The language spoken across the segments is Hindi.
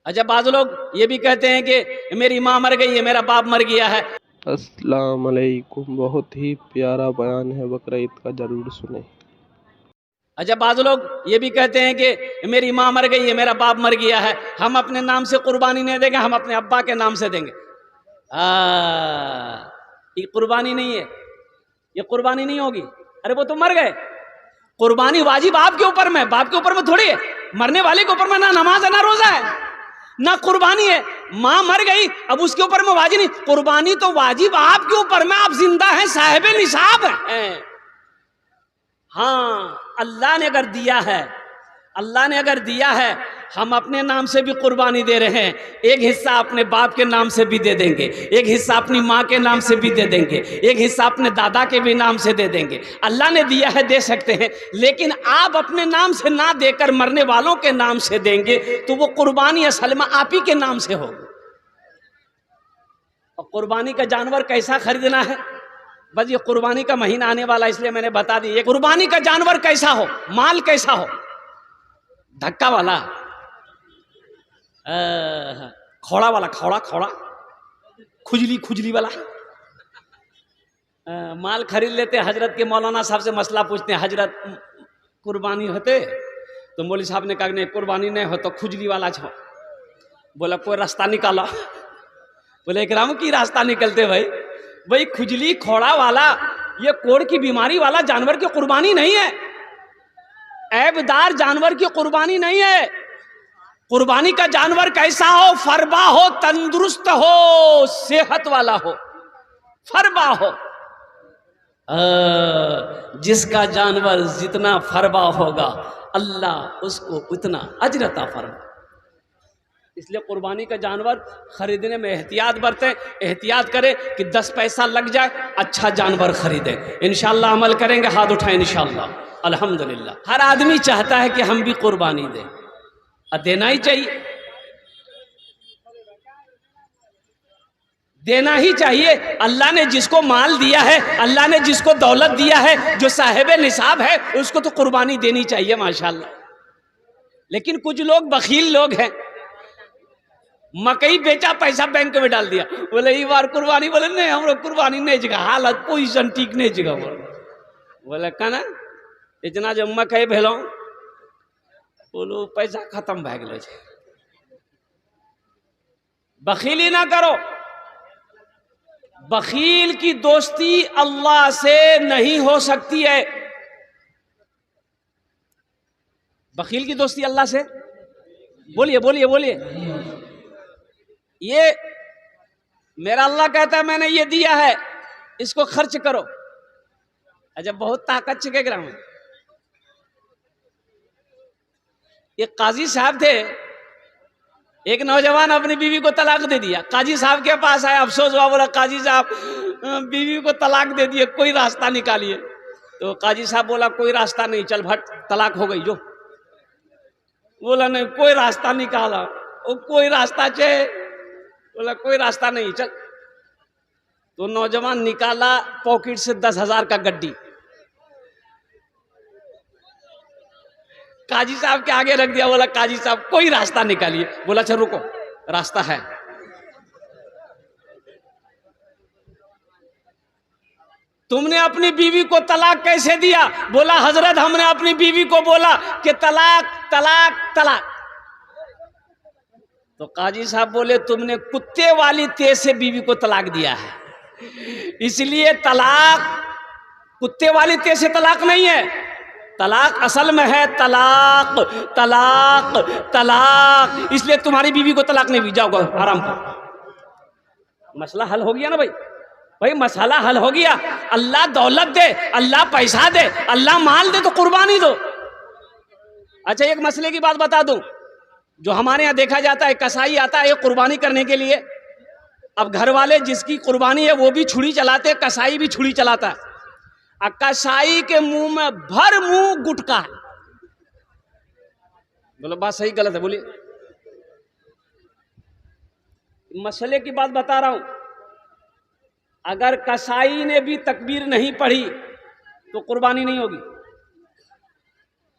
अच्छा, बाज़ लोग ये भी कहते हैं कि मेरी माँ मर गई है, मेरा बाप मर गया है। अस्सलाम वालेकुम। बहुत ही प्यारा बयान है, बकरा ईद का जरूर सुने। अच्छा, बाज़ लोग ये भी कहते हैं कि मेरी माँ मर गई है, मेरा बाप मर गया है, हम अपने नाम से कुर्बानी नहीं देंगे, हम अपने अब्बा के नाम से देंगे। ये कुर्बानी नहीं है, ये कुर्बानी नहीं होगी। अरे वो तो मर गए, कुर्बानी वाजिब आपके ऊपर में, बाप के ऊपर में थोड़ी है। मरने वाले के ऊपर में ना नमाज है, ना रोजा है, ना कुर्बानी है। माँ मर गई, अब उसके ऊपर में वाजिब नहीं, कुर्बानी तो वाजिब आपके ऊपर में, आप जिंदा हैं, साहिब निसाब हैं। हाँ, अल्लाह ने अगर दिया है, अल्लाह ने अगर दिया है, हम अपने नाम से भी कुर्बानी दे रहे हैं। एक हिस्सा अपने बाप के नाम से भी दे देंगे, एक हिस्सा अपनी माँ के नाम से भी दे देंगे, एक हिस्सा अपने दादा के भी नाम से दे देंगे। अल्लाह ने दिया है, दे सकते हैं, लेकिन आप अपने नाम से ना देकर मरने वालों के नाम से देंगे तो वो कुर्बानी असल में आप ही के नाम से होगी। और कुर्बानी का जानवर कैसा खरीदना है, बस ये कुर्बानी का महीना आने वाला, इसलिए मैंने बता दी। ये कुर्बानी का जानवर कैसा हो, माल कैसा हो, धक्का वाला, खौड़ा वाला, खौड़ा खौड़ा, खुजली खुजली वाला माल खरीद लेते। हजरत के मौलाना साहब से मसला पूछते हैं, हजरत कुर्बानी होते? तो मौलवी साहब ने कहा नहीं, कुर्बानी नहीं हो तो खुजली वाला छो। बोला कोई रास्ता निकाला। बोले इकराम की रास्ता निकलते भाई? भाई खुजली खौड़ा वाला, ये कोड़ की बीमारी वाला जानवर की कुर्बानी नहीं है, ऐबदार जानवर की कुर्बानी नहीं है। कुर्बानी का जानवर कैसा हो? फरबा हो, तंदुरुस्त हो, सेहत वाला हो, फरबा हो। जिसका जानवर जितना फरबा होगा, अल्लाह उसको उतना अजर अता फरमा। इसलिए कुर्बानी का जानवर खरीदने में एहतियात बरतें, एहतियात करें कि 10 पैसा लग जाए, अच्छा जानवर खरीदें। इंशाअल्लाह अमल करेंगे, हाथ उठाएं इंशाअल्लाह। अल्हम्दुलिल्लाह। हर आदमी चाहता है कि हम भी कुर्बानी दें, और देना ही चाहिए, देना ही चाहिए। अल्लाह ने जिसको माल दिया है, अल्लाह ने जिसको दौलत दिया है, जो साहिब निसाब है, उसको तो कुर्बानी देनी चाहिए माशाल्लाह। लेकिन कुछ लोग बखील लोग हैं, मकई बेचा, पैसा बैंक में डाल दिया, बोले ये बार कुर्बानी, बोले नहीं हम लोग कुर्बानी नहीं जगह, हालत पोजिशन ठीक नहीं जगह। बोले कहना इतना जो मकई भेलो, बोलो पैसा खत्म भै गेलो छे। बखीली ना करो, बखील की दोस्ती अल्लाह से नहीं हो सकती है। बखील की दोस्ती अल्लाह से, बोलिए बोलिए बोलिए। ये मेरा अल्लाह कहता है मैंने ये दिया है, इसको खर्च करो। अच्छा, बहुत ताकत छिके ग्राम में। ये काजी साहब थे, एक नौजवान अपनी बीवी को तलाक दे दिया, काजी साहब के पास आया, अफसोस हुआ, बोला काजी साहब बीवी को तलाक दे दिए, कोई रास्ता निकालिए। तो काजी साहब बोला कोई रास्ता नहीं, चल भट तलाक हो गई जो। बोला नहीं, कोई रास्ता निकाला, वो कोई रास्ता चाहिए, बोला कोई रास्ता नहीं, चल। तो नौजवान निकाला पॉकेट से 10,000 का गड्डी, काजी साहब के आगे रख दिया, बोला काजी साहब कोई रास्ता निकालिए। बोला अच्छा रुको, रास्ता है। तुमने अपनी बीवी को तलाक कैसे दिया? बोला हजरत हमने अपनी बीवी को बोला कि तलाक तलाक तलाक। तो काजी साहब बोले तुमने कुत्ते वाली तेज से बीवी को तलाक दिया है, इसलिए तलाक कुत्ते वाली तेज से तलाक नहीं है, तलाक असल में है तलाक तलाक तलाक। इसलिए तुम्हारी बीवी को तलाक नहीं दी, जाओ आराम करो। मसला हल हो गया ना भाई? भाई मसला हल हो गया। अल्लाह दौलत दे, अल्लाह पैसा दे, अल्लाह माल दे तो कुर्बानी दो। अच्छा, एक मसले की बात बता दूं, जो हमारे यहाँ देखा जाता है, कसाई आता है कुर्बानी करने के लिए। अब घर वाले जिसकी कुर्बानी है वो भी छुरी चलाते, कसाई भी छुरी चलाता है। कसाई के मुंह में भर मुंह गुटका है। बोलो बात सही गलत है? बोलिए। मसले की बात बता रहा हूं, अगर कसाई ने भी तकबीर नहीं पढ़ी तो कुर्बानी नहीं होगी,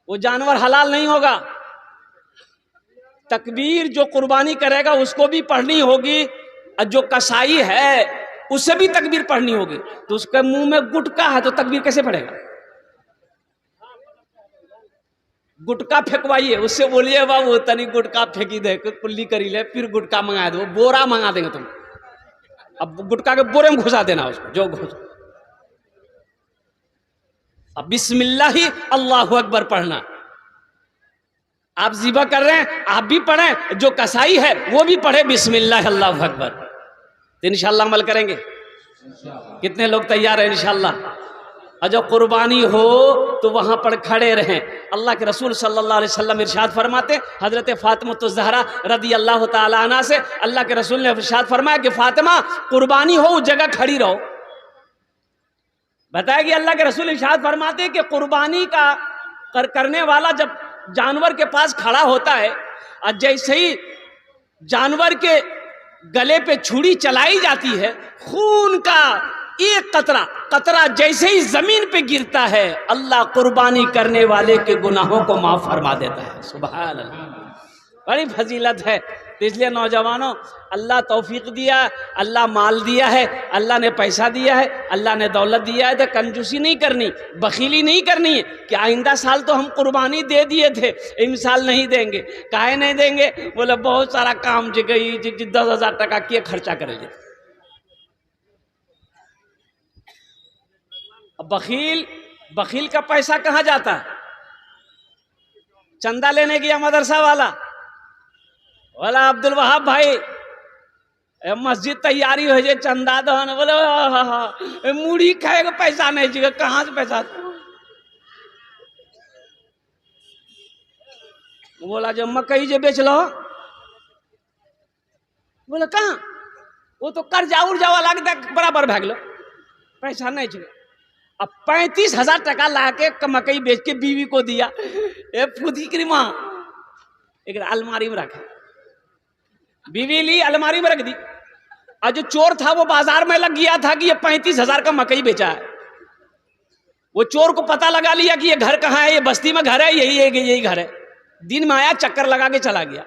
वो जानवर हलाल नहीं होगा। तकबीर जो कुर्बानी करेगा उसको भी पढ़नी होगी, और जो कसाई है उसे भी तकबीर पढ़नी होगी। तो उसके मुंह में गुटका है तो तकबीर कैसे पढ़ेगा? गुटका फेंकवाइए, उससे बोलिए बाबू तनी गुटका फेंकी दे, कुल्ली करी ले, फिर गुटका मंगा दो, बोरा मंगा देंगे तुम। अब गुटका के बोरे में घुसा देना उसको, जो घुस। अब बिस्मिल्लाह ही अल्लाहु अकबर पढ़ना। आप ज़िबा कर रहे हैं, आप भी पढ़ें, जो कसाई है वो भी पढ़े बिस्मिल्लाह अल्लाहु अकबर। तो इंशाअल्लाह अमल करेंगे। कितने लोग तैयार हैं इंशाअल्लाह? और जो कुर्बानी हो तो वहां पर खड़े रहें। अल्लाह के रसूल सल्लल्लाहु अलैहि वसल्लम इरशाद फरमाते, हजरत फातिमा ज़हरा रदी अल्लाह ताला अन्हा से अल्लाह के रसूल ने इरशाद फरमाया कि फातिमा कुर्बानी हो उस जगह खड़ी रहो। बताया कि अल्लाह के रसूल इरशाद फरमाते कि कुर्बानी का करने वाला जब जानवर के पास खड़ा होता है और जैसे ही जानवर के गले पे छुरी चलाई जाती है, खून का एक कतरा जैसे ही जमीन पे गिरता है, अल्लाह कुर्बानी करने वाले के गुनाहों को माफ फरमा देता है। सुभान अल्लाह, बड़ी फजीलत है। तो इसलिए नौजवानों, अल्लाह तौफीक दिया, अल्लाह माल दिया है, अल्लाह ने पैसा दिया है, अल्लाह ने दौलत दिया है, तो कंजूसी नहीं करनी, बखीली नहीं करनी है कि आइंदा साल तो हम कुर्बानी दे दिए थे, इन साल नहीं देंगे। काहे नहीं देंगे? बोले बहुत सारा काम जगह 10,000 टका के खर्चा करेंगे। अब बखील का पैसा कहाँ जाता है? चंदा लेने गया मदरसा वाला, बोला अब्दुल वहाब भाई मस्जिद तैयारी हो जाए, चंदा दहन। बोले मूढ़ी खाएगा, पैसा नहीं चाहिए। कहाँ से पैसा? बोला जो मकई जो बेच लो। बोले कहाँ? वो तो कर्जा उर्जा वाला बराबर भाग लो, पैसा नहीं चाहिए। अब 35,000 टका ला के मकई बेच के बीवी को दिया। फुदी की माँ एक अलमारी में रखा, बीवी ली अलमारी में रख दी। और जो चोर था वो बाजार में लग गया था कि ये 35,000 का मकई बेचा है। वो चोर को पता लगा लिया कि ये घर कहाँ है, ये बस्ती में घर है, यही घर है। दिन में आया, चक्कर लगा के चला गया।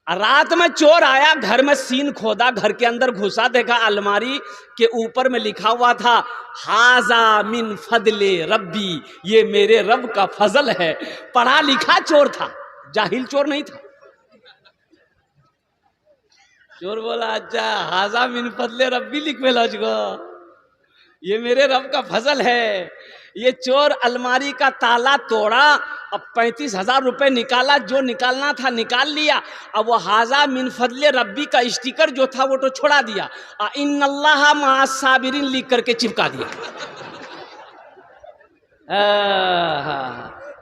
रात में चोर आया, घर में सीन खोदा, घर के अंदर घुसा, देखा अलमारी के ऊपर में लिखा हुआ था हाजा मिन फदले रब्बी, ये मेरे रब का फजल है। पढ़ा लिखा चोर था, जाहिल चोर नहीं था। चोर बोला अच्छा हाजा मिन फदले रब्बी लिखवे लजगो, ये मेरे रब का फजल है। ये चोर अलमारी का ताला तोड़ा, अब 35,000 रुपए निकाला, जो निकालना था निकाल लिया। अब वो हाजा मिन फदले रब्बी का स्टिकर जो था वो तो छोड़ा दिया, इन्नल्लाह मअस साबिरीन लिख करके चिपका दिया।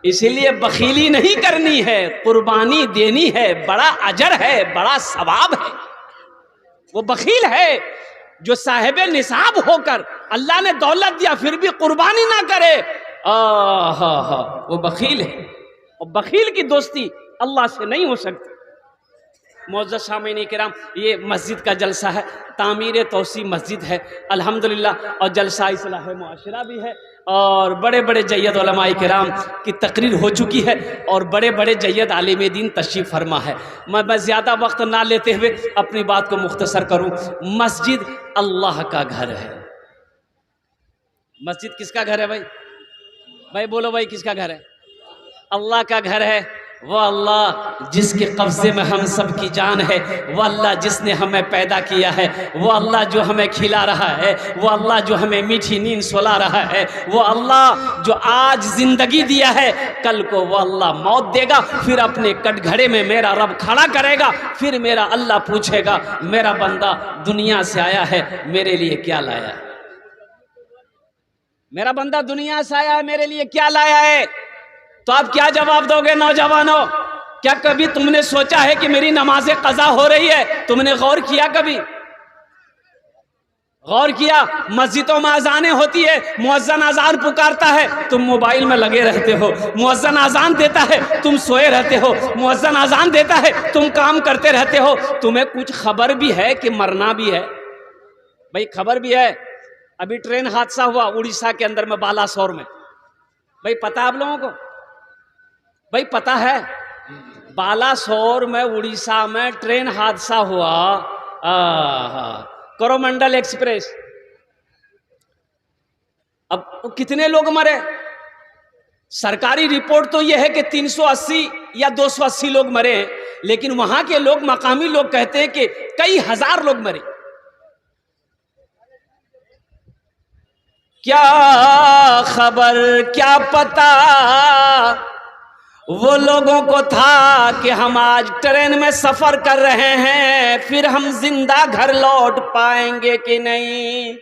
इसीलिए बखीली नहीं करनी है, कुर्बानी देनी है, बड़ा अजर है, बड़ा सवाब है। वो बखील है जो साहिब निसाब होकर अल्लाह ने दौलत दिया फिर भी कुर्बानी ना करे, वो बखील है। और बखील की दोस्ती अल्लाह से नहीं हो सकती। मुअज़्ज़ज़ सामीन किराम, ये मस्जिद का जलसा है, तामीर तोसी मस्जिद है अल्हम्दुलिल्लाह, और जलसा इस्लाह मुआशरा भी है। और बड़े बड़े जय्यद उलमाए किराम की तकरीर हो चुकी है, और बड़े बड़े जय्यद आलिम दीन तशरीफ़ फरमा है। मैं ज़्यादा वक्त ना लेते हुए अपनी बात को मुख्तसर करूँ। मस्जिद अल्लाह का घर है। मस्जिद किसका घर है भाई? भाई बोलो भाई, किसका घर है? अल्लाह का घर है। वो अल्लाह जिसके कब्जे में हम सब की जान है, वो अल्लाह जिसने हमें पैदा किया है, वो अल्लाह जो हमें खिला रहा है, वो अल्लाह जो हमें मीठी नींद सुला रहा है, वो अल्लाह जो आज जिंदगी दिया है, कल को वो अल्लाह मौत देगा, फिर अपने कटघरे में मेरा रब खड़ा करेगा, फिर मेरा अल्लाह पूछेगा मेरा बंदा दुनिया से आया है, मेरे लिए क्या लाया है? मेरा बंदा दुनिया से आया है, मेरे लिए क्या लाया है? तो आप क्या जवाब दोगे नौजवानों? क्या कभी तुमने सोचा है कि मेरी नमाज़ें कज़ा हो रही है? तुमने गौर किया? कभी गौर किया? मस्जिदों में अजानें होती है, मुअज्जिन अजान पुकारता है, तुम मोबाइल में लगे रहते हो। मुअज्जिन अजान देता है, तुम सोए रहते हो। मुअज्जिन अजान देता है, तुम काम करते रहते हो। तुम्हें कुछ खबर भी है कि मरना भी है? भाई खबर भी है। अभी ट्रेन हादसा हुआ उड़ीसा के अंदर में, बालासोर में। भाई पता है आप लोगों को? भाई पता है? बालासोर में उड़ीसा में ट्रेन हादसा हुआ, कोरोमंडल एक्सप्रेस। अब कितने लोग मरे? सरकारी रिपोर्ट तो यह है कि 380 या 280 लोग मरे हैं, लेकिन वहां के लोग, मकामी लोग कहते हैं कि कई हजार लोग मरे। क्या खबर, क्या पता वो लोगों को था कि हम आज ट्रेन में सफर कर रहे हैं, फिर हम जिंदा घर लौट पाएंगे कि नहीं।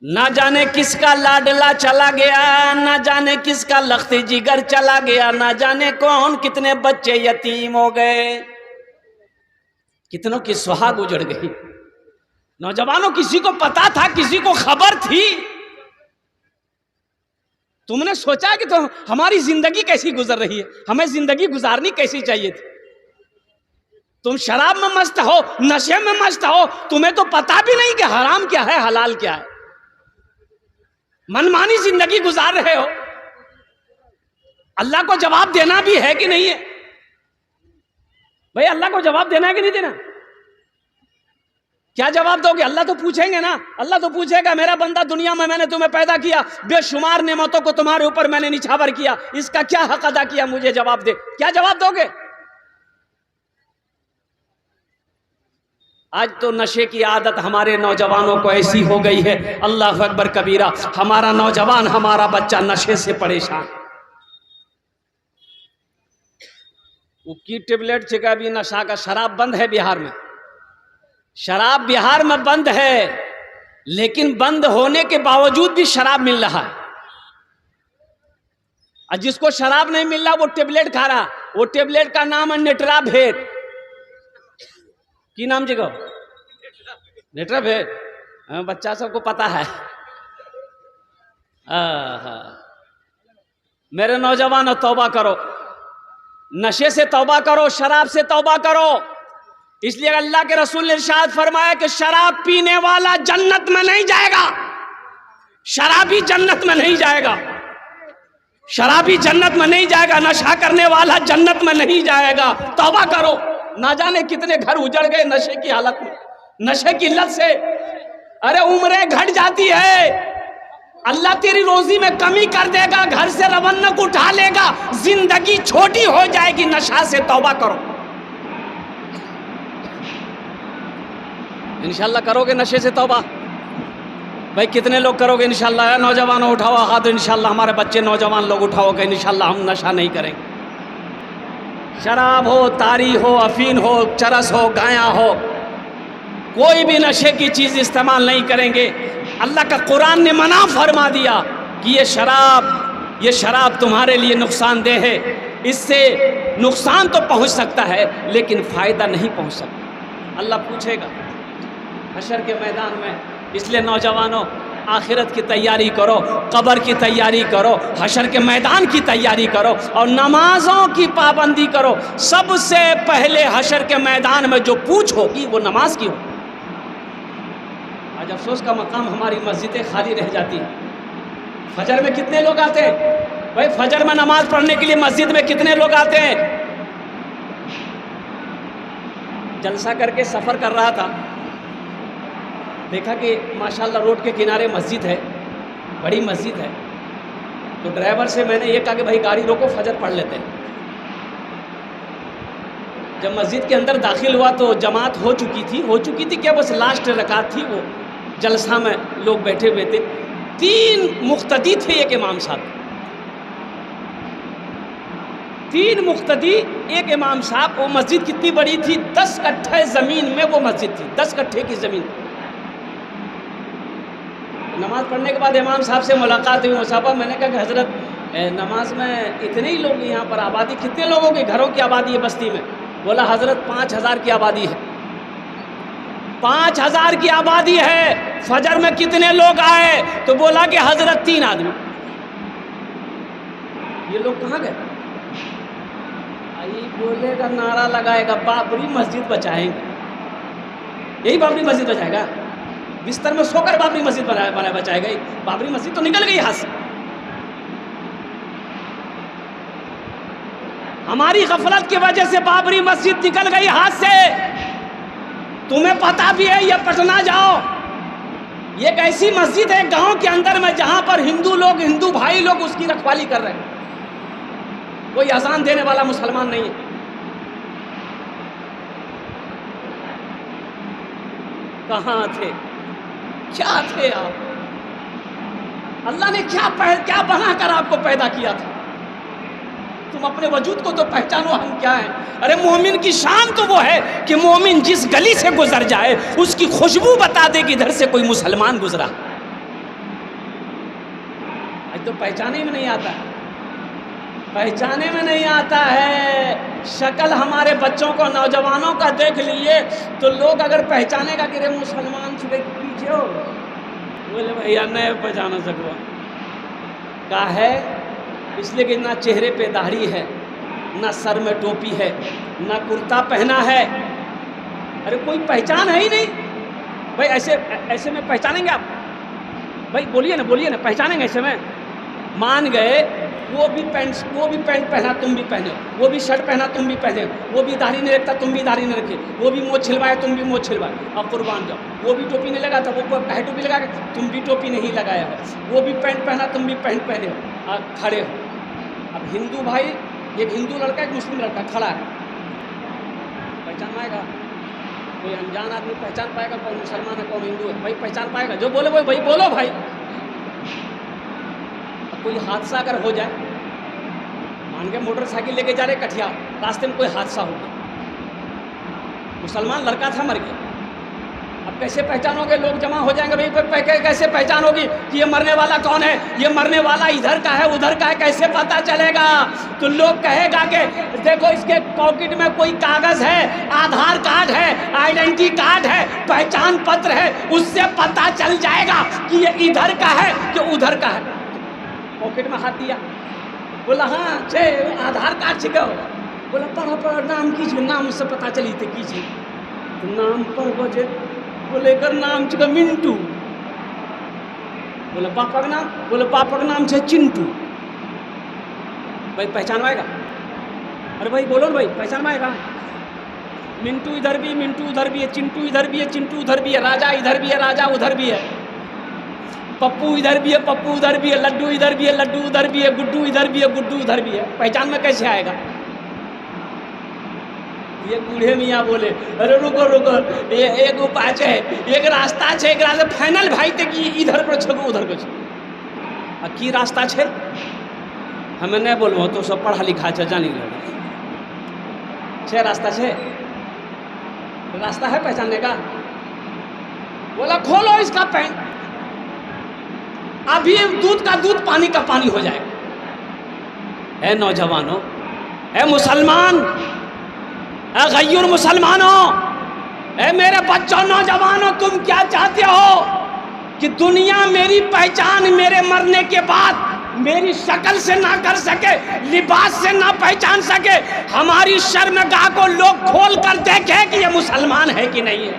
ना जाने किसका लाडला चला गया, ना जाने किसका लख्ती जिगर चला गया, ना जाने कौन कितने बच्चे यतीम हो गए, कितनों की सुहाग उजड़ गई। नौजवानों, किसी को पता था, किसी को खबर थी? तुमने सोचा कि तो हमारी जिंदगी कैसी गुजर रही है, हमें जिंदगी गुजारनी कैसी चाहिए थी? तुम शराब में मस्त हो, नशे में मस्त हो, तुम्हें तो पता भी नहीं कि हराम क्या है, हलाल क्या है। मनमानी जिंदगी गुजार रहे हो। अल्लाह को जवाब देना भी है कि नहीं है? भाई अल्लाह को जवाब देना है कि नहीं देना? क्या जवाब दोगे? अल्लाह तो पूछेंगे ना। अल्लाह तो पूछेगा, मेरा बंदा, दुनिया में मैंने तुम्हें पैदा किया, बेशुमार नेमतों को तुम्हारे ऊपर मैंने निछावर किया, इसका क्या हक अदा किया, मुझे जवाब दे। क्या जवाब दोगे? आज तो नशे की आदत हमारे नौजवानों को ऐसी हो गई है, अल्लाह अकबर कबीरा। हमारा नौजवान, हमारा बच्चा नशे से परेशान। वो की टेबलेट चिका भी नशा का। शराब बंद है बिहार में, शराब बिहार में बंद है, लेकिन बंद होने के बावजूद भी शराब मिल रहा है। और जिसको शराब नहीं मिल रहा वो टेबलेट खा रहा। वो टेबलेट का नाम है नेट्राभेट। की नाम जी को? नेट्राभेट। बच्चा सबको पता है। मेरे नौजवानों, तौबा करो, नशे से तौबा करो, शराब से तौबा करो। इसलिए अल्लाह के रसूल ने इरशाद फरमाया कि शराब पीने वाला जन्नत में नहीं जाएगा, शराबी जन्नत में नहीं जाएगा, शराबी जन्नत में नहीं जाएगा, नशा करने वाला जन्नत में नहीं जाएगा। तौबा करो। ना जाने कितने घर उजड़ गए नशे की हालत में, नशे की लत से। अरे उम्रें घट जाती है, अल्लाह तेरी रोजी में कमी कर देगा, घर से रवन्नक उठा लेगा, जिंदगी छोटी हो जाएगी। नशा से तौबा करो। इंशाल्लाह करोगे नशे से तौबा? भाई कितने लोग करोगे इंशाल्लाह? नौजवानों उठाओ हाथ। इंशाल्लाह हमारे बच्चे नौजवान लोग उठाओ कि इंशाल्लाह हम नशा नहीं करेंगे। शराब हो, तारी हो, अफीन हो, चरस हो, गाया हो, कोई भी नशे की चीज इस्तेमाल नहीं करेंगे। अल्लाह का कुरान ने मना फरमा दिया कि ये शराब तुम्हारे लिए नुकसानदेह है। इससे नुकसान तो पहुंच सकता है लेकिन फायदा नहीं पहुंच सकता। अल्लाह पूछेगा हशर के मैदान में। इसलिए नौजवानों, आखिरत की तैयारी करो, कब्र की तैयारी करो, हशर के मैदान की तैयारी करो और नमाजों की पाबंदी करो। सबसे पहले हशर के मैदान में जो पूछ होगी वो नमाज की होगी। आज अफसोस का मकाम, हमारी मस्जिदें खाली रह जाती हैं। फजर में कितने लोग आते हैं? भाई फजर में नमाज पढ़ने के लिए मस्जिद में कितने लोग आते हैं? जलसा करके सफ़र कर रहा था, देखा कि माशाल्लाह रोड के किनारे मस्जिद है, बड़ी मस्जिद है। तो ड्राइवर से मैंने ये कहा कि भाई गाड़ी रोको, फजर पढ़ लेते हैं। जब मस्जिद के अंदर दाखिल हुआ तो जमात हो चुकी थी क्या, बस लास्ट रकात थी। वो जलसा में लोग बैठे हुए थे, 3 मुक्तदी थे, एक इमाम साहब, 3 मुक्तदी, एक इमाम साहब। वो मस्जिद कितनी बड़ी थी? 10 कट्ठे ज़मीन में वो मस्जिद थी, 10 कट्ठे की ज़मीन। नमाज पढ़ने के बाद इमाम साहब से मुलाकात हुई, मुसाफा। मैंने कहा कि हज़रत नमाज में इतने ही लोग यहाँ पर, आबादी कितने लोगों की घरों की आबादी है बस्ती में? बोला हज़रत 5000 की आबादी है। 5000 की आबादी है, फजर में कितने लोग आए? तो बोला कि हज़रत 3 आदमी। ये लोग कहाँ गए? आई बोलेगा, नारा लगाएगा, बाबरी मस्जिद बचाएंगे। यही बाबरी मस्जिद बचाएगा? बिस्तर में सोकर बाबरी मस्जिद बनाया बचाएगा? बाबरी मस्जिद तो निकल गई हाथ से। हमारी गफलत की वजह से बाबरी मस्जिद निकल गई हाथ से। तुम्हें पता भी है, ये पटना जाओ, ये एक ऐसी मस्जिद है गांव के अंदर में जहां पर हिंदू लोग, हिंदू भाई लोग उसकी रखवाली कर रहे हैं। कोई अजान देने वाला मुसलमान नहीं है। कहां थे, क्या थे आप? अल्लाह ने क्या बनाकर आपको पैदा किया था? तुम अपने वजूद को तो पहचानो, हम क्या हैं। अरे मोमिन की शान तो वो है कि मोमिन जिस गली से गुजर जाए उसकी खुशबू बता दे कि इधर से कोई मुसलमान गुजरा। आज तो पहचाने में नहीं आता, पहचाने में नहीं आता है। शक्ल हमारे बच्चों को, नौजवानों का देख लिए तो लोग अगर पहचानेगा कि रे मुसलमान छुड़े पीछे हो, बोले भैया नहीं पहचाना सको का है। इसलिए कि ना चेहरे पे दाढ़ी है, ना सर में टोपी है, ना कुर्ता पहना है। अरे कोई पहचान है ही नहीं भाई। ऐसे में पहचानेंगे आप? भाई बोलिए ना, पहचानेंगे ऐसे में? मान गए वो भी पैंट पहना तुम भी पहने, वो भी शर्ट पहना तुम भी पहने, वो भी दाढ़ी नहीं रखता तुम भी दाढ़ी नहीं रखे, वो भी मोछ छिलवाए तुम भी मोछ छिलवाए, अब कुर्बान जाओ। वो भी टोपी नहीं लगाता, वो है टोपी लगा के, तुम भी टोपी नहीं लगाया है। वो भी पैंट पहना तुम भी पैंट पहने हो, खड़े हो। अब हिंदू भाई, एक हिंदू लड़का एक मुस्लिम लड़का खड़ा है, पहचान पाएगा? कोई अनजान आदमी पहचान पाएगा कौन मुसलमान है कौन हिंदू है? भाई पहचान पाएगा? जो बोले वो भाई बोलो भाई। कोई हादसा अगर हो जाए, मान के मोटरसाइकिल लेके जा रहे कठिया, रास्ते में कोई हादसा हो गया, मुसलमान लड़का था मर गया, अब कैसे पहचानोगे? लोग जमा हो जाएंगे भाई, कैसे पहचान होगी कि ये मरने वाला कौन है? ये मरने वाला इधर का है उधर का है, कैसे पता चलेगा? तो लोग कहेगा कि देखो इसके पॉकेट में कोई कागज है, आधार कार्ड है, आइडेंटिटी कार्ड है, पहचान पत्र है, उससे पता चल जाएगा कि ये इधर का है कि उधर का है। पॉकेट में हाथ दिया, बोला हाँ छे आधार कार्ड छिको, बोला पढ़ो नाम कीजिए, नाम उससे पता चली थे कीजिए, तो नाम पर बजे, बोले कर नाम छिको मिंटू, बोले पापा का नाम, बोले पापा का नाम छे चिंटू। भाई पहचान पाएगा? अरे भाई बोलो भाई, पहचान पाएगा? मिंटू इधर भी, मिंटू उधर भी है, चिंटू इधर भी है, चिंटू उधर भी है, राजा इधर भी है, राजा उधर भी है, पप्पू इधर भी है, पप्पू उधर भी है, लड्डू इधर भी है, लड्डू उधर भी है, गुड्डू इधर भी है, गुड्डू उधर भी है। पहचान में कैसे आएगा? ये बूढ़े मियाँ बोले अरे रुको रुको, ये एक उपाय है, एक रास्ता है, एक रास्ता फाइनल भाई थे कि इधर को छो उधर को छो। की रास्ता है हमें नहीं बोलबो, तो सब पढ़ा लिखा है जानी छे रास्ता है, रास्ता है पहचानने का। बोला खोलो इसका पैंट, अभी दूध का दूध पानी का पानी हो जाएगा। है नौजवानों, है मुसलमान, है गैर मुसलमानों, है मेरे बच्चों नौजवानों, तुम क्या चाहते हो कि दुनिया मेरी पहचान मेरे मरने के बाद मेरी शक्ल से ना कर सके, लिबास से ना पहचान सके, हमारी शर्मगाह को लोग खोल कर देखे कि ये मुसलमान है कि नहीं है?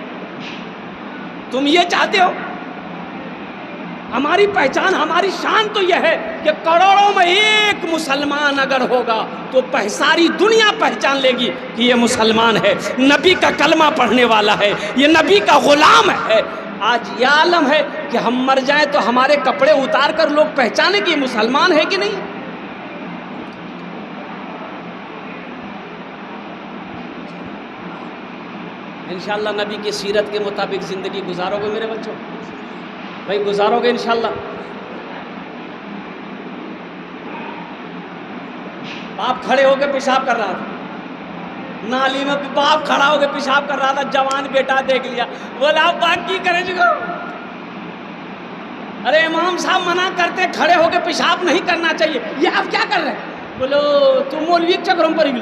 तुम ये चाहते हो? हमारी पहचान, हमारी शान तो यह है कि करोड़ों में एक मुसलमान अगर होगा तो सारी दुनिया पहचान लेगी कि ये मुसलमान है, नबी का कलमा पढ़ने वाला है, ये नबी का गुलाम है। आज यह आलम है कि हम मर जाएं तो हमारे कपड़े उतार कर लोग पहचाने कि ये मुसलमान है कि नहीं। इंशाअल्लाह नबी की सीरत के मुताबिक ज़िंदगी गुजारोगे मेरे बच्चों, भाई गुजारोगे इंशाअल्लाह। बाप खड़े होकर पेशाब कर रहा था, नाली में बाप खड़ा होकर पेशाब कर रहा था, जवान बेटा देख लिया, बोला आप बात की करे जो? अरे इमाम साहब मना करते खड़े होकर पेशाब नहीं करना चाहिए, ये आप क्या कर रहे हैं? बोलो तुम मौलवी के चक्करों पर ही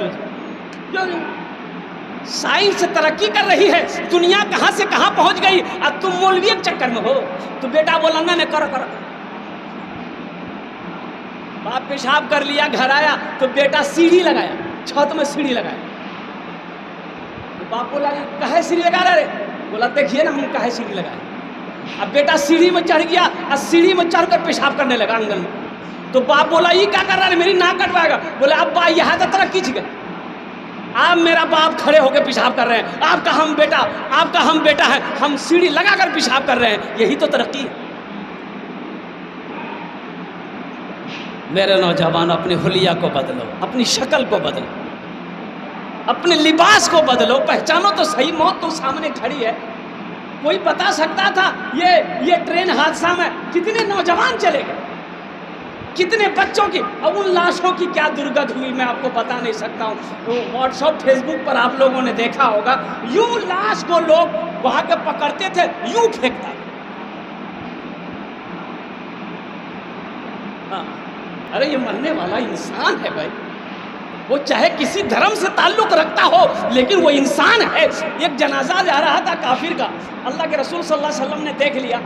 साइंस तरक्की कर रही है, दुनिया कहाँ से कहाँ पहुँच गई, अब तुम मौलवी के चक्कर में हो। तो बेटा बोला ना करो करो। बाप पेशाब कर लिया, घर आया तो बेटा सीढ़ी लगाया, छत में सीढ़ी लगाया। तो बाप बोला काहे सीढ़ी लगा रहे? बोला देखिए ना हम काहे सीढ़ी लगाए। अब बेटा सीढ़ी में चढ़ गया और सीढ़ी में चढ़कर पेशाब करने लगा आंगन में। तो बाप बोला ये क्या कर रहा है, मेरी नाक कटवाएगा? बोला अब बा यहाँ तो तरक्की गए, आप मेरा बाप खड़े होकर पेशाब कर रहे हैं, आपका हम बेटा है, हम सीढ़ी लगाकर पेशाब कर रहे हैं, यही तो तरक्की है। मेरे नौजवान, अपने हुलिया को बदलो, अपनी शक्ल को बदलो, अपने लिबास को बदलो, पहचानो तो सही, मौत तो सामने खड़ी है। कोई बता सकता था ये ट्रेन हादसा में कितने नौजवान चले गए, कितने बच्चों की, अब उन लाशों की क्या दुर्गत हुई मैं आपको बता नहीं सकता हूँ। तो व्हाट्सएप फेसबुक पर आप लोगों ने देखा होगा, यूं लाश को लोग वहां के पकड़ते थे, यूं फेंकता। हाँ, अरे ये मरने वाला इंसान है भाई, वो चाहे किसी धर्म से ताल्लुक रखता हो, लेकिन वो इंसान है। एक जनाजा जा रहा था काफिर का, अल्लाह के रसूल सल्लल्लाहु अलैहि वसल्लम ने देख लिया,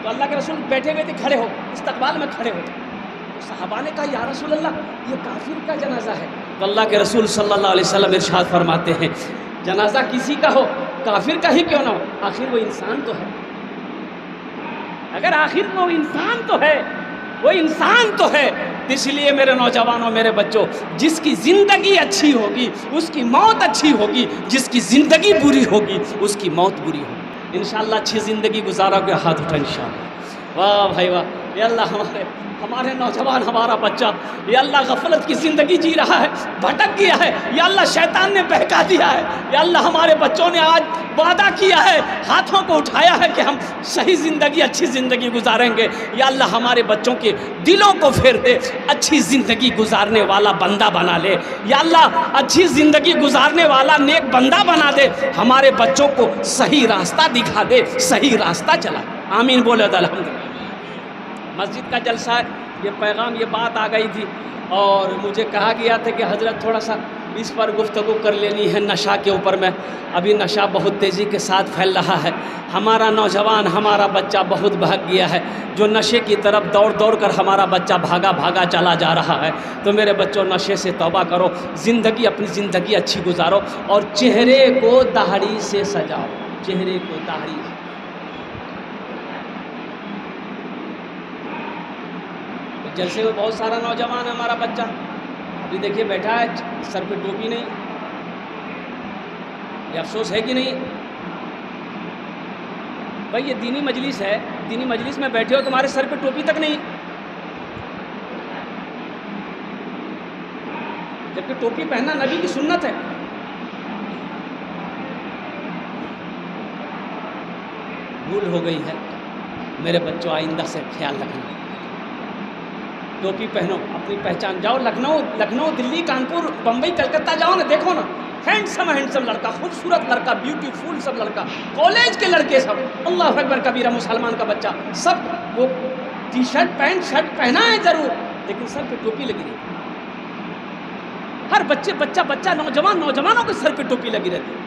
तो अल्लाह के रसूल बैठे हुए थे, खड़े हो, इस्तकबाल में खड़े हो। तो सहाबा ने कहा, या रसूल अल्लाह, ये काफिर का जनाजा है। तो अल्लाह के रसूल सल्लल्लाहु अलैहि वसल्लम इरशाद फरमाते हैं, जनाजा किसी का हो, काफिर का ही क्यों ना हो, आखिर वो इंसान तो है। अगर आखिर वो इंसान तो है, वो इंसान तो है। इसलिए मेरे नौजवानों, मेरे बच्चों, जिसकी ज़िंदगी अच्छी होगी उसकी मौत अच्छी होगी, जिसकी ज़िंदगी बुरी होगी उसकी मौत बुरी होगी। इंशाअल्लाह अच्छी ज़िंदगी गुजारोगे, हाथ उठा इंशाअल्लाह। वाह भाई वाह, ये अल्लाह हमारे नौजवान, हमारा बच्चा, ये अल्लाह गफलत की ज़िंदगी जी रहा है, भटक गया है, ये अल्लाह शैतान ने बहका दिया है। ये अल्लाह हमारे बच्चों ने आज वादा किया है, हाथों को उठाया है कि हम सही ज़िंदगी, अच्छी ज़िंदगी गुजारेंगे। या अल्लाह हमारे बच्चों के दिलों को फेर दे, अच्छी ज़िंदगी गुजारने वाला बंदा बना ले। या अल्लाह अच्छी ज़िंदगी गुजारने वाला नेक बंदा बना दे, हमारे बच्चों को सही रास्ता दिखा दे, सही रास्ता चला। आमीन बोले तो अल्हम्दुलिल्लाह। मस्जिद का जलसा, ये पैगाम, ये बात आ गई थी और मुझे कहा गया था कि हज़रत थोड़ा सा इस पर गुफ्तगू कर लेनी है, नशा के ऊपर में। अभी नशा बहुत तेज़ी के साथ फैल रहा है, हमारा नौजवान, हमारा बच्चा बहुत भाग गया है। जो नशे की तरफ दौड़ दौड़ कर हमारा बच्चा भागा भागा चला जा रहा है। तो मेरे बच्चों, नशे से तौबा करो, ज़िंदगी, अपनी ज़िंदगी अच्छी गुजारो और चेहरे को दाढ़ी से सजाओ, चेहरे को दाढ़ी। जैसे वो बहुत सारा नौजवान है, हमारा बच्चा अभी देखिए बैठा है, सर पे टोपी नहीं। ये अफसोस है कि नहीं भाई? ये दीनी मजलिस है, दीनी मजलिस में बैठे हो, तुम्हारे सर पे टोपी तक नहीं, जबकि टोपी पहनना नबी की सुन्नत है। भूल हो गई है मेरे बच्चों, आइंदा से ख्याल रखना, टोपी पहनो, अपनी पहचान। जाओ लखनऊ, दिल्ली, कानपुर, बम्बई, कलकत्ता जाओ ना, देखो ना, हैंडसम लड़का, खूबसूरत लड़का, ब्यूटीफुल सब लड़का, कॉलेज के लड़के सब, अल्लाह अकबर कबीरा, मुसलमान का बच्चा, सब वो टी शर्ट पैंट शर्ट पहना है जरूर, लेकिन सर पे टोपी लगी रहती। हर बच्चा नौजवानों के सर पे टोपी लगी रहती है।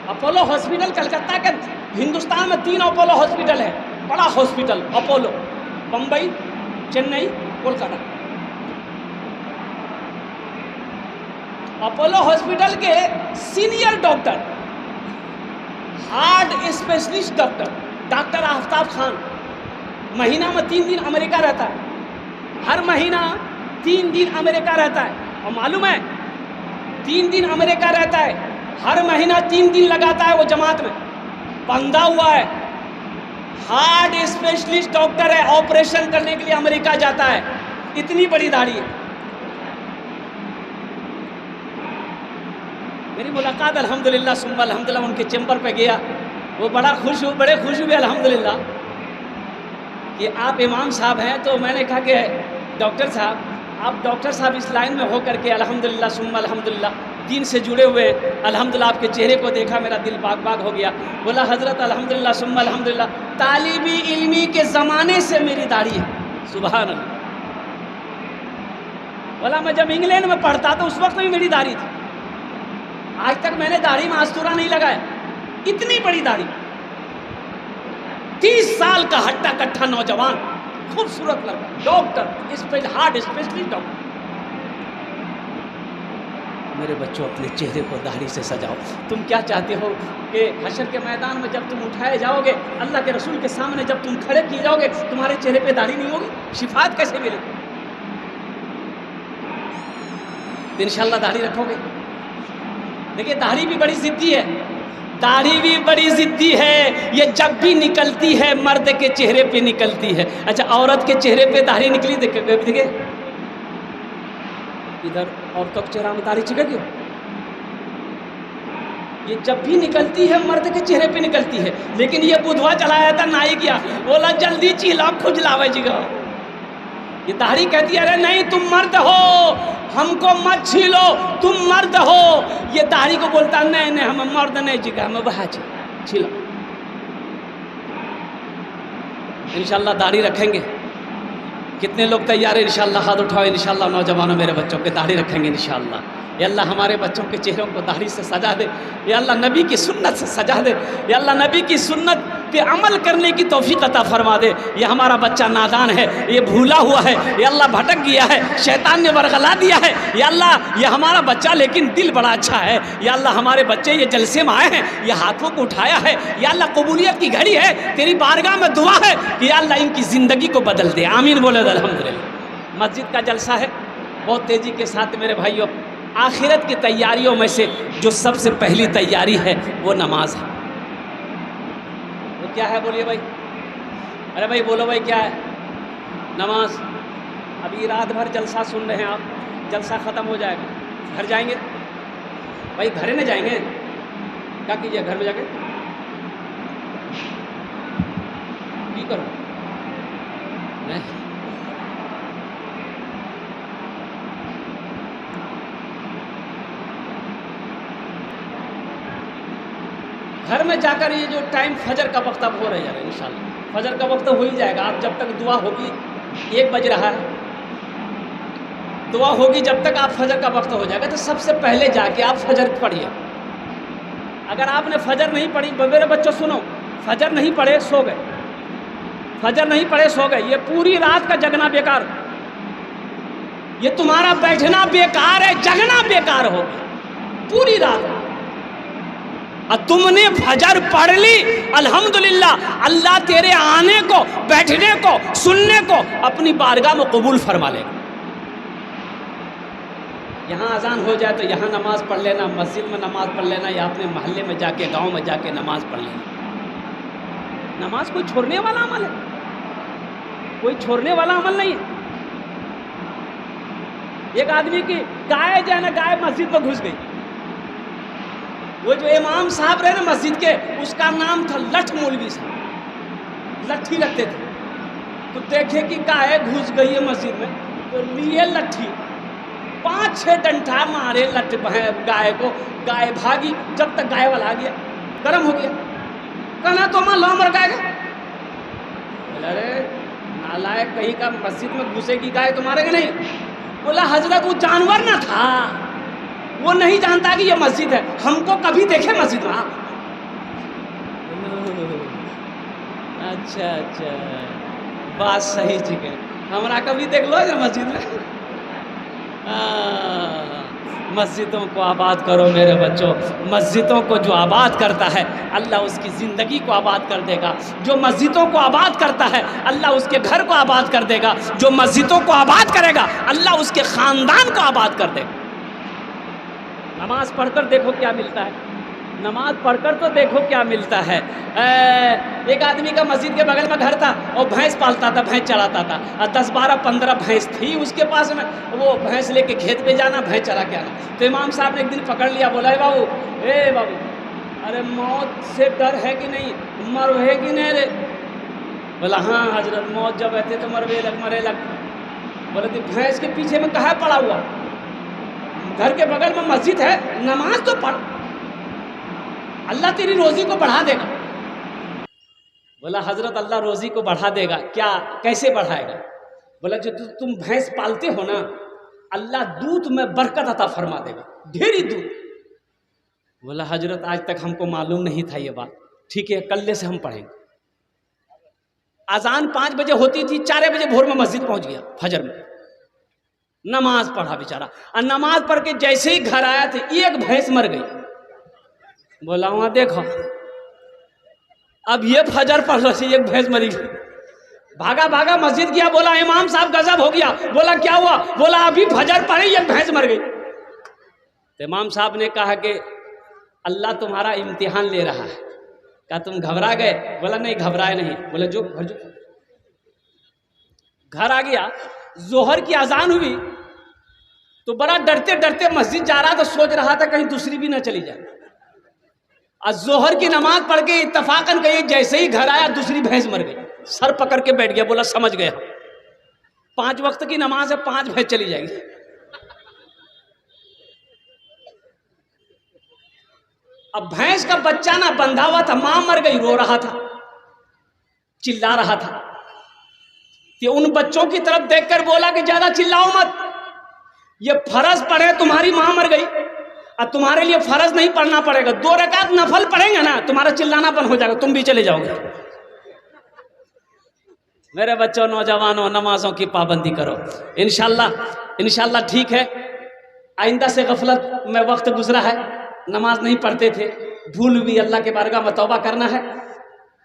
अपोलो हॉस्पिटल कलकत्ता के, हिंदुस्तान में 3 अपोलो हॉस्पिटल है, बड़ा hospital Apollo, Bombay, Chennai, Kolkata. Apollo hospital के senior doctor, heart specialist doctor Aftab Khan, महीना में 3 दिन अमेरिका रहता है, हर महीना 3 दिन अमेरिका रहता है। और मालूम है 3 दिन अमेरिका रहता है, हर महीना 3 दिन लगाता है वो जमात में, बंधा हुआ है, हार्ट स्पेशलिस्ट डॉक्टर है, ऑपरेशन करने के लिए अमेरिका जाता है, इतनी बड़ी दाढ़ी है। मेरी मुलाकात अल्हम्दुलिल्लाह सुम्मा अल्हम्दुलिल्लाह उनके चैम्बर पे गया, वो बड़े खुश हुए अल्हम्दुलिल्लाह कि आप इमाम साहब हैं। तो मैंने कहा कि डॉक्टर साहब, आप डॉक्टर साहब इस लाइन में होकर के अल्हम्दुलिल्लाह सुम्मा अल्हम्दुलिल्लाह दीन से जुड़े हुए, अल्हम्दुलिल्लाह आपके चेहरे को देखा, मेरा दिल बाग हो गया। बोला हज़रत अल्हम्दुलिल्लाह सुम्मा अल्हम्दुलिल्लाह, तालिबी इल्मी के ज़माने से मेरी दाढ़ी है, सुभान अल्लाह। बोला मैं जब इंग्लैंड में पढ़ता तो उस वक्त भी मेरी दाढ़ी थी, आज तक मैंने दाढ़ी में आस्तूरा नहीं लगाया, इतनी बड़ी दाढ़ी। 30 साल का हट्टा कट्ठा नौजवान, खूबसूरत लड़का, डॉक्टर, हार्ट स्पेशलिस्ट डॉक्टर। मेरे बच्चों, अपने चेहरे को दाढ़ी से सजाओ। तुम क्या चाहते हो कि हशर के मैदान में जब तुम उठाए जाओगे, अल्लाह के रसूल के सामने जब तुम खड़े किए जाओगे, तुम्हारे चेहरे पे दाढ़ी नहीं होगी? शिफात कैसे मिलेगी? तो इंशाअल्लाह दाढ़ी रखोगे, देखिए दाढ़ी भी बड़ी जिद्दी है, दाढ़ी भी बड़ी जिद्दी है। ये जब भी निकलती है मर्द के चेहरे पे निकलती है। अच्छा, औरत के चेहरे पे दाढ़ी निकली देखिए, इधर औरतों के चेहरा में दाढ़ी चिपक, ये जब भी निकलती है मर्द के चेहरे पे निकलती है। लेकिन ये बुधवा चलाया था नाई किया, बोला जल्दी चीला खुजलावे जीगा। ये दाढ़ी कहती है अरे नहीं तुम मर्द हो, हमको मत छीलो, तुम मर्द हो। ये दाढ़ी को बोलता नहीं नहीं हम मर्द नहीं जीगा, हम बहा छीलो। इंशाल्लाह दाढ़ी रखेंगे। कितने लोग तैयार है? इंशाल्लाह हाथ उठाओ। इंशाल्लाह नौजवानों मेरे बच्चों के दाढ़ी रखेंगे इंशाल्लाह। या अल्लाह हमारे बच्चों के चेहरों को दाढ़ी से सजा दे, या अल्लाह नबी की सुन्नत से सजा दे, या अल्लाह नबी की सुन्नत पे अमल करने की तौफीक अता फरमा दे। ये हमारा बच्चा नादान है, ये भूला हुआ है, या अल्लाह भटक गया है, शैतान ने वरगला दिया है। या अल्लाह ये हमारा बच्चा लेकिन दिल बड़ा अच्छा है। या अल्लाह हमारे बच्चे ये जलसे में आए हैं, ये हाथों को उठाया है। या अल्लाह कबूलियत की घड़ी है, तेरी बारगाह में दुआ है कि या अल्लाह इनकी ज़िंदगी को बदल दे। आमीन बोले अल्हम्दुलिल्लाह। मस्जिद का जलसा है, बहुत तेज़ी के साथ मेरे भाइयों। आखिरत की तैयारियों में से जो सबसे पहली तैयारी है वो नमाज है। वो क्या है बोलिए भाई? अरे भाई बोलो भाई क्या है? नमाज। अभी रात भर जलसा सुन रहे हैं आप, जलसा ख़त्म हो जाएगा, घर जाएंगे भाई, घरे न जाएंगे? क्या कीजिए घर में जाके की करो नहीं? घर में जाकर ये जो टाइम फजर का वक्त अब हो रहा है इंशाल्लाह, फजर का वक्त हो ही जाएगा। आप जब तक दुआ होगी, 1 बज रहा है, दुआ होगी जब तक आप फजर का वक्त हो जाएगा। तो सबसे पहले जाके आप फजर पढ़िए। अगर आपने फजर नहीं पढ़ी, मेरे बच्चों सुनो, फजर नहीं पढ़े सो गए, फजर नहीं पढ़े सो गए, ये पूरी रात का जगना बेकार, ये तुम्हारा बैठना बेकार है, जगना बेकार हो पूरी रात। और तुमने फजर पढ़ ली, अल्हम्दुलिल्लाह, अल्लाह तेरे आने को, बैठने को, सुनने को अपनी बारगाह में कबूल फरमा लेगा। यहाँ अजान हो जाए तो यहाँ नमाज पढ़ लेना, मस्जिद में नमाज पढ़ लेना, या अपने मोहल्ले में जाके, गांव में जाके नमाज पढ़ लेना। नमाज कोई छोड़ने वाला अमल है? कोई छोड़ने वाला अमल नहीं है। एक आदमी की गाय जो है ना, गाय मस्जिद में घुस गई। वो जो इमाम साहब रहे ना मस्जिद के, उसका नाम था लठ मौलवी साहब, लट्ठी रखते थे। तो देखे कि गाय घुस गई है मस्जिद में, तो लिए लट्ठी, 5-6 डंठा मारे लठ गाय को, गाय भागी। जब तक गाय वाला आ गया, गर्म हो गया, कहना तो मां लो मर गाय। अरे नालायक कहीं का, मस्जिद में घुसेगी गाय तो मारेगा नहीं? बोला हजरत वो जानवर ना था, वो नहीं जानता कि ये मस्जिद है, हमको कभी देखे मस्जिद में। अच्छा अच्छा, बात सही ठीक है, हमारा कभी देख लो ये मस्जिद में। मस्जिदों को आबाद करो मेरे बच्चों। मस्जिदों को जो आबाद करता है अल्लाह उसकी ज़िंदगी को आबाद कर देगा। जो मस्जिदों को आबाद करता है अल्लाह उसके घर को आबाद कर देगा। जो मस्जिदों को आबाद करेगा अल्लाह उसके ख़ानदान को आबाद कर देगा। नमाज पढ़कर देखो क्या मिलता है, नमाज पढ़कर तो देखो क्या मिलता है। एक आदमी का मस्जिद के बगल में घर था और भैंस पालता था, भैंस चराता था, और 10-12-15 भैंस थी उसके पास में। वो भैंस लेके खेत पे जाना, भैंस चरा के आना। तो इमाम साहब ने एक दिन पकड़ लिया, बोला ए बाबू, अरे मौत से डर है कि नहीं, मरवे कि नहीं रे? बोला हाँ हजरत, मौत जब रहते तो मरे लग। बोले तो भैंस के पीछे में कहाँ पड़ा हुआ? घर के बगल में मस्जिद है, नमाज तो पढ़, अल्लाह तेरी रोजी को बढ़ा देगा। बोला हजरत अल्लाह रोजी को बढ़ा देगा क्या, कैसे बढ़ाएगा? बोला जो तुम भैंस पालते हो ना, अल्लाह दूध में बरकत अता फरमा देगा, ढेरी दूध। बोला हजरत आज तक हमको मालूम नहीं था ये बात, ठीक है कल से हम पढ़ेंगे। अजान 5 बजे होती थी, 4 बजे भोर में मस्जिद पहुंच गया, फजर में नमाज पढ़ा बेचारा। और नमाज पढ़ के जैसे ही घर आया थे, एक भैंस मर गई। बोला वहां देखो, अब ये फजर पढ़ रही थी, एक भैंस मरी गई। भागा भागा मस्जिद गया, बोला इमाम साहब गजब हो गया। बोला क्या हुआ? बोला अभी फजर पढ़ी, एक भैंस मर गई। तो इमाम साहब ने कहा कि अल्लाह तुम्हारा इम्तिहान ले रहा है। क्या तुम घबरा गए? बोला नहीं घबराए नहीं। बोले जो घर जो घर आ गया, जोहर की अजान हुई तो बड़ा डरते डरते मस्जिद जा रहा था, सोच रहा था कहीं दूसरी भी ना चली जाए। आज जोहर की नमाज पढ़ के इत्तफाकन कही, जैसे ही घर आया दूसरी भैंस मर गई, सर पकड़ के बैठ गया। बोला समझ गया, 5 वक्त की नमाज है, 5 भैंस चली जाएगी। अब भैंस का बच्चा ना बंधा हुआ था, मां मर गई, रो रहा था, चिल्ला रहा था। कि उन बच्चों की तरफ देखकर बोला कि ज्यादा चिल्लाओ मत, ये फर्ज पढ़े, तुम्हारी मां मर गई, अब तुम्हारे लिए फर्ज नहीं पढ़ना पड़ेगा, 2 रकात नफल पढ़ेंगे ना, तुम्हारा चिल्लाना बंद हो जाएगा, तुम भी चले जाओगे। मेरे बच्चों, नौजवानों, नमाजों की पाबंदी करो। इंशाल्लाह ठीक है। आइंदा से गफलत में वक्त गुजरा है, नमाज नहीं पढ़ते थे, भूल हुई, अल्लाह के बारगाह में तौबा करना है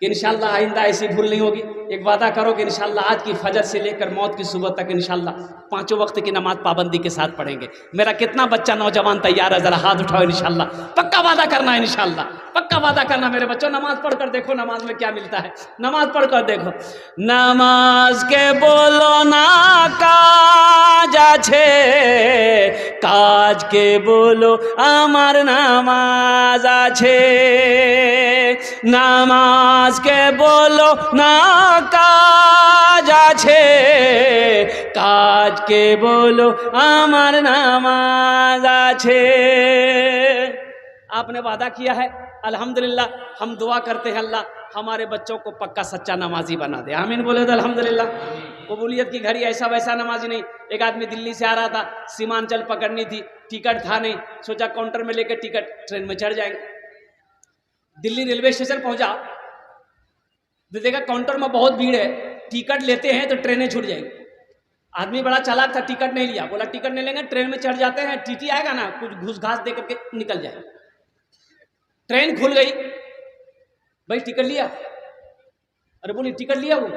कि इंशाल्लाह आइंदा ऐसी भूल नहीं होगी। एक वादा करो कि इंशाल्लाह आज की फजर से लेकर मौत की सुबह तक इंशाल्लाह 5 वक्त की नमाज पाबंदी के साथ पढ़ेंगे। मेरा कितना बच्चा नौजवान तैयार है? जरा हाथ उठाओ। इंशाल्लाह पक्का वादा करना है, इंशाल्लाह पक्का वादा करना। मेरे बच्चों, नमाज पढ़कर देखो, नमाज में क्या मिलता है। नमाज पढ़कर देखो। नमाज के बोलो ना काज আছে, কাজ के बोलो আমার নামাজ আছে। নামাজ के बोलो ना কাজ আছে, কাজ के बोलो আমার নামাজ আছে। आपने वादा किया है, अल्हम्दुलिल्लाह हम दुआ करते हैं अल्लाह हमारे बच्चों को पक्का सच्चा नमाजी बना दे। आमीन बोले तो अल्हम्दुलिल्लाह। कबूलियत की घड़ी, ऐसा वैसा नमाजी नहीं। एक आदमी दिल्ली से आ रहा था, सीमांचल पकड़नी थी, टिकट था नहीं, सोचा काउंटर में लेकर टिकट ट्रेन में चढ़ जाएंगे। दिल्ली रेलवे स्टेशन पहुंचा तो देखा काउंटर में बहुत भीड़ है, टिकट लेते हैं तो ट्रेनें छूट जाएंगी। आदमी बड़ा चालाक था, टिकट नहीं लिया, बोला टिकट नहीं लेंगे, ट्रेन में चढ़ जाते हैं, टीटी आएगा ना, कुछ घूस घास दे करके निकल जाए। ट्रेन खुल गई, भाई टिकट लिया? अरे बोली टिकट लिया। वो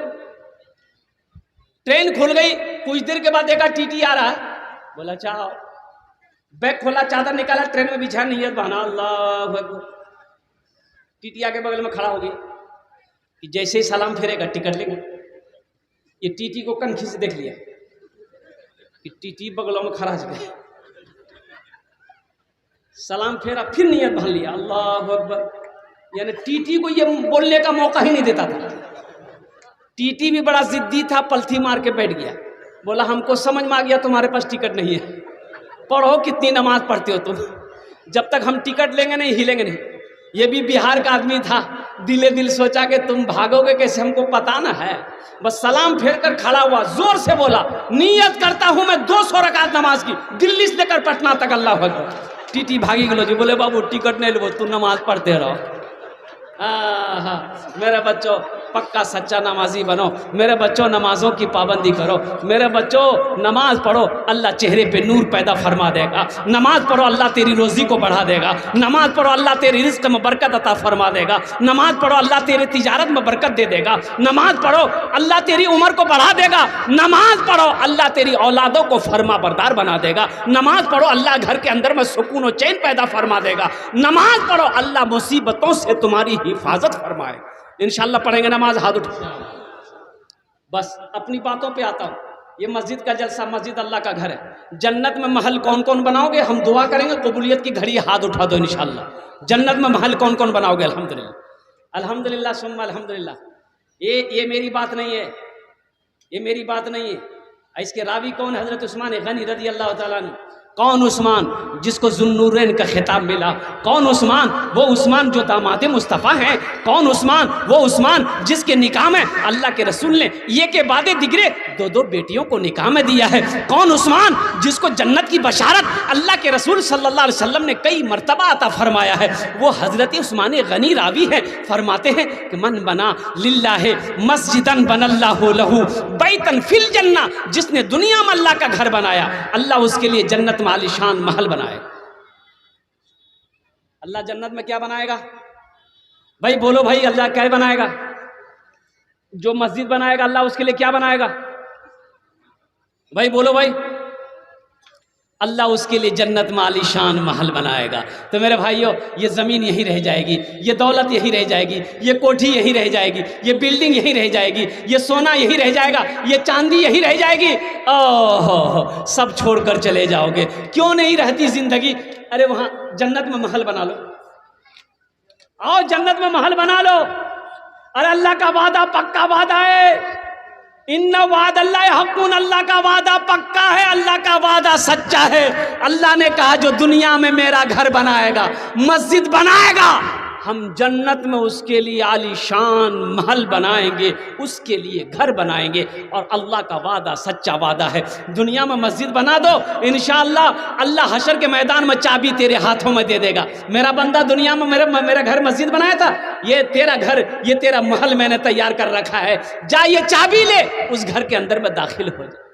ट्रेन खुल गई, कुछ देर के बाद देखा टीटी आ रहा है, बोला चाहो, बैग खोला, चादर निकाला, ट्रेन में बिछा, नियत बना, अल्लाह अकबर। टीटी आके बगल में खड़ा हो गई कि जैसे ही सलाम फेरेगा टिकट लेंगे। ये टीटी को कनखी से देख लिया कि टीटी बगलों में खड़ा हो गया, सलाम फेरा, फिर नियत भर लिया, अल्लाह अकबर। यानी टीटी को ये बोलने का मौका ही नहीं देता था। टीटी भी बड़ा जिद्दी था, पलथी मार के बैठ गया, बोला हमको समझ में आ गया तुम्हारे पास टिकट नहीं है, पढ़ो कितनी नमाज पढ़ते हो तुम, जब तक हम टिकट लेंगे नहीं हिलेंगे नहीं। ये भी बिहार का आदमी था, दिले दिल सोचा कि तुम भागोगे कैसे, हमको पता ना है। बस सलाम फेर कर खड़ा हुआ, जोर से बोला नियत करता हूं मैं 200 रकात नमाज की, दिल्ली से लेकर पटना तक, अल्लाह अकबर। टीटी भागी गलो जी, बोले बाबू टिकट नहीं लो, तू नमाज पढ़ते रहो। मेरे बच्चों पक्का सच्चा नमाजी बनो। मेरे बच्चों नमाजों की पाबंदी करो। मेरे बच्चों नमाज पढ़ो, अल्लाह चेहरे पे नूर पैदा फरमा देगा। नमाज पढ़ो, अल्लाह तेरी रोजी को बढ़ा देगा। नमाज पढ़ो, अल्लाह तेरी रिस्क में बरकत अता फरमा देगा। नमाज पढ़ो, अल्लाह तेरी तिजारत में बरकत दे देगा। नमाज पढ़ो, अल्लाह तेरी उम्र को बढ़ा देगा। नमाज पढ़ो, अल्लाह तेरी औलादों को फरमा बरदार बना देगा। नमाज पढ़ो, अल्लाह घर के अंदर में सुकून और चैन पैदा फरमा देगा। नमाज पढ़ो, अल्लाह मुसीबतों से तुम्हारी हिफाजत फरमाए। इंशाल्लाह पढ़ेंगे नमाज, हाथ उठा। बस अपनी बातों पे आता हूँ। ये मस्जिद का जलसा, मस्जिद अल्लाह का घर है। जन्नत में महल कौन कौन बनाओगे? हम दुआ करेंगे, कबूलियत की घड़ी, हाथ उठा दो इंशाल्लाह। जन्नत में महल कौन कौन बनाओगे? अल्हम्दुलिल्लाह, अल्हम्दुलिल्लाह सुम्मा अल्हम्दुलिल्लाह। ये मेरी बात नहीं है, ये मेरी बात नहीं है। इसके रावी कौन? हजरत उस्मान गनी रज़ी अल्लाह तआला अन्हु। कौन उस्मान जिसको ज़ुन्नूरैन का खिताब मिला? कौन उस्मान? वो उस्मान जो दामाद मुस्तफ़ा हैं। कौन उस्मान? वो उस्मान जिसके निकाह में अल्लाह के रसूल ने ये के बाद दिगरे 2 बेटियों को निकाह में दिया है। कौन उस्मान जिसको जन्नत की बशारत अल्लाह के रसूल सल्लल्लाहु अलैहि वसल्लम ने कई मरतबा अता फरमाया है? वो हज़रत उस्मान गनी रावी हैं। फरमाते हैं कि मन बना लिल्लाहि मस्जिदन बनल्लाहु लहू बैतन फिल जन्ना। जिसने दुनिया में अल्लाह का घर बनाया, अल्लाह उसके लिए जन्नत में आलीशान महल बनाए। अल्लाह जन्नत में क्या बनाएगा भाई? बोलो भाई, अल्लाह क्या बनाएगा? जो मस्जिद बनाएगा अल्लाह उसके लिए क्या बनाएगा भाई? बोलो भाई। अल्लाह उसके लिए जन्नत में आलीशान महल बनाएगा। तो मेरे भाइयों, ये ज़मीन यहीं रह जाएगी, ये दौलत यहीं रह जाएगी, ये कोठी यहीं रह जाएगी, ये बिल्डिंग यहीं रह जाएगी, ये सोना यहीं रह जाएगा, ये चांदी यहीं रह जाएगी। ओह, सब छोड़कर चले जाओगे। क्यों नहीं रहती ज़िंदगी? अरे वहाँ जन्नत में महल बना लो, आओ जन्नत में महल बना लो। अरे अल्लाह का वादा पक्का वादा है, इन्ना वाद अल्लाह हक़्क़ुन, अल्लाह का वादा पक्का है, अल्लाह का वादा सच्चा है। अल्लाह ने कहा जो दुनिया में मेरा घर बनाएगा, मस्जिद बनाएगा, हम जन्नत में उसके लिए आलीशान महल बनाएंगे, उसके लिए घर बनाएंगे। और अल्लाह का वादा सच्चा वादा है। दुनिया में मस्जिद बना दो, इंशाअल्लाह अल्लाह हशर के मैदान में चाबी तेरे हाथों में दे देगा। मेरा बंदा दुनिया में मेरा घर मस्जिद बनाया था, ये तेरा घर, ये तेरा महल मैंने तैयार कर रखा है, जा ये चाबी ले, उस घर के अंदर में दाखिल हो जा।